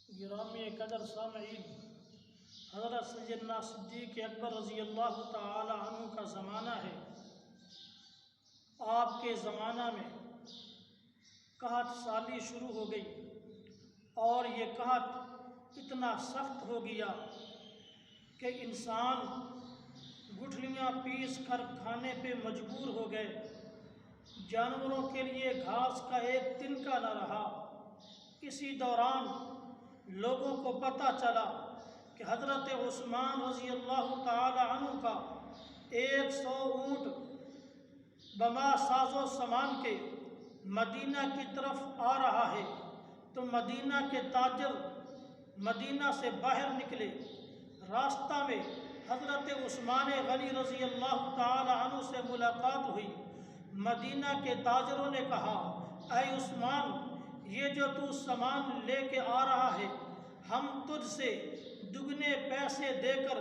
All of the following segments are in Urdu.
گرامی قدر سامعین، حضرت سیدنا صدیق اکبر رضی اللہ تعالی عنہ کا زمانہ ہے۔ آپ کے زمانہ میں قحط سالی شروع ہو گئی اور یہ قحط اتنا سخت ہو گیا کہ انسان گٹھلیاں پیس کر کھانے پہ مجبور ہو گئے۔ جانوروں کے لیے گھاس کا ایک تنکا نہ رہا۔ اسی دوران لوگوں کو پتہ چلا کہ حضرت عثمان رضی اللہ تعالی عنہ کا 100 اونٹ بما ساز و سامان کے مدینہ کی طرف آ رہا ہے، تو مدینہ کے تاجر مدینہ سے باہر نکلے۔ راستہ میں حضرت عثمان غنی رضی اللہ تعالی عنہ سے ملاقات ہوئی۔ مدینہ کے تاجروں نے کہا، اے عثمان، یہ جو تو سامان لے کے آ رہا ہے، ہم تجھ سے دگنے پیسے دے کر،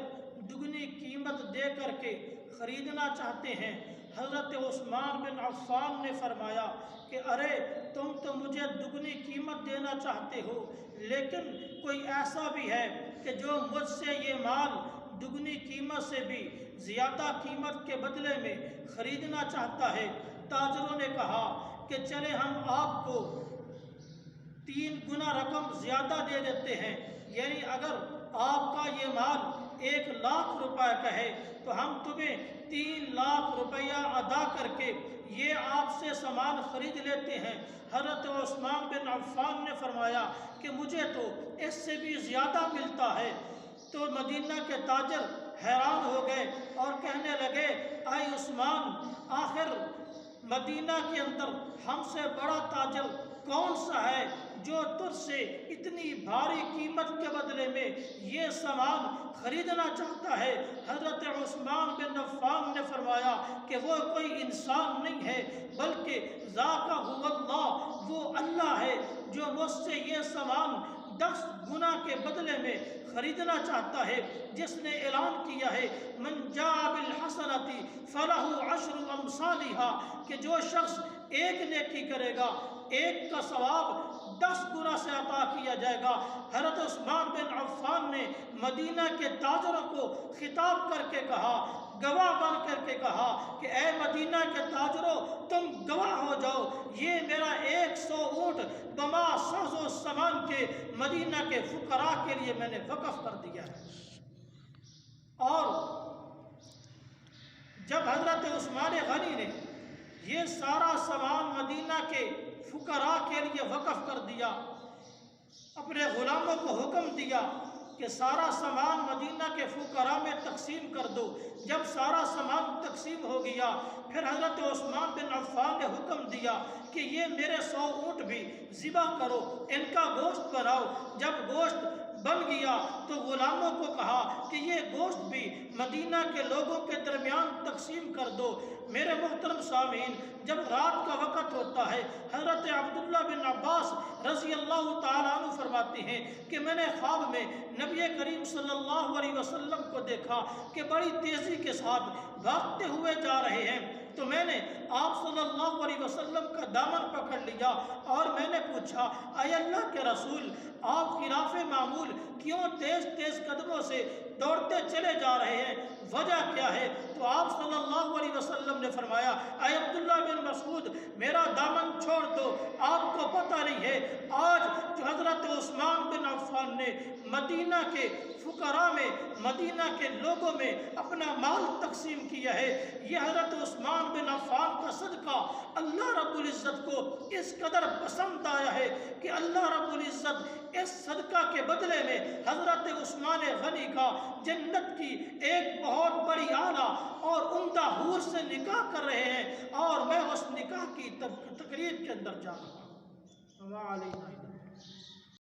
دگنی قیمت دے کر کے خریدنا چاہتے ہیں۔ حضرت عثمان بن عفان نے فرمایا کہ ارے تم تو مجھے دگنی قیمت دینا چاہتے ہو، لیکن کوئی ایسا بھی ہے کہ جو مجھ سے یہ مال دگنی قیمت سے بھی زیادہ قیمت کے بدلے میں خریدنا چاہتا ہے؟ تاجروں نے کہا کہ چلے ہم آپ کو 3 گنا رقم زیادہ دے دیتے ہیں، یعنی اگر آپ کا یہ مال 1 لاکھ روپے کا ہے تو ہم تمہیں 3 لاکھ روپیہ ادا کر کے یہ آپ سے سامان خرید لیتے ہیں۔ حضرت عثمان بن عفان نے فرمایا کہ مجھے تو اس سے بھی زیادہ ملتا ہے۔ تو مدینہ کے تاجر حیران ہو گئے اور کہنے لگے، اے عثمان، آخر مدینہ کے اندر ہم سے بڑا تاجر کون سا ہے جو تجھ سے اتنی بھاری قیمت کے بدلے میں یہ سامان خریدنا چاہتا ہے؟ حضرت عثمان بن عفان نے فرمایا کہ وہ کوئی انسان نہیں ہے بلکہ ذاک هو اللہ، وہ اللہ ہے جو مجھ سے یہ سامان 10 گنا کے بدلے میں خریدنا چاہتا ہے، جس نے اعلان کیا ہے من جاء بالحسنۃ فلہ 10 امثالها، کہ جو شخص ایک نیکی کرے گا، ایک کا ثواب 10 گنا سے عطا کیا جائے گا۔ حضرت عثمان بن عفان نے مدینہ کے تاجروں کو خطاب کر کے کہا، گواہ بن کر کے کہا کہ اے مدینہ کے تاجروں، تم گواہ ہو جاؤ، یہ میرا 100 اونٹ بما ساز و سامان کے مدینہ کے فقراء کے لیے میں نے وقف کر دیا ہے۔ اور جب حضرت عثمان غنی نے یہ سارا سامان مدینہ کے فقراء کے لیے وقف کر دیا، اپنے غلاموں کو حکم دیا کہ سارا سامان مدینہ کے فقراء میں تقسیم کر دو۔ جب سارا سامان تقسیم ہو گیا، پھر حضرت عثمان بن عفان نے حکم دیا کہ یہ میرے 100 اونٹ بھی ذبح کرو، ان کا گوشت بناؤ۔ جب گوشت بن گیا تو غلاموں کو کہا کہ یہ گوشت بھی مدینہ کے لوگوں کے درمیان تقسیم کر دو۔ میرے محترم سامعین، جب رات کا وقت ہوتا ہے، حضرت عبداللہ بن عباس رضی اللہ تعالیٰ عنہ فرماتے ہیں کہ میں نے خواب میں نبی کریم صلی اللہ علیہ وسلم کو دیکھا کہ بڑی تیزی کے ساتھ بھاگتے ہوئے جا رہے ہیں، تو میں نے آپ صلی اللہ علیہ وسلم کا دامن پکڑ لیا اور میں نے پوچھا، اے اللہ کے رسول، آپ خلاف معمول کیوں تیز تیز قدموں سے دوڑتے چلے جا رہے ہیں؟ وجہ کیا ہے؟ تو آپ صلی اللہ علیہ وسلم نے فرمایا، اے عبداللہ بن مسعود، میرا دامن چھوڑ دو، آپ کو پتہ نہیں ہے آج جو حضرت عثمان بن عفان نے مدینہ کے فقراء میں، مدینہ کے لوگوں میں اپنا مال تقسیم کیا ہے، یہ حضرت عثمان بن عفان کا صدقہ اللہ رب العزت کو اس قدر پسند آیا ہے کہ اللہ رب العزت اس صدقہ کے بدلے میں حضرت عثمان غنی کا جنت کی ایک بہت بڑی اعلیٰ اور عمدہ حور سے نکاح کر رہے ہیں، اور میں اس نکاح کی تقریب کے اندر جا رہا ہوں۔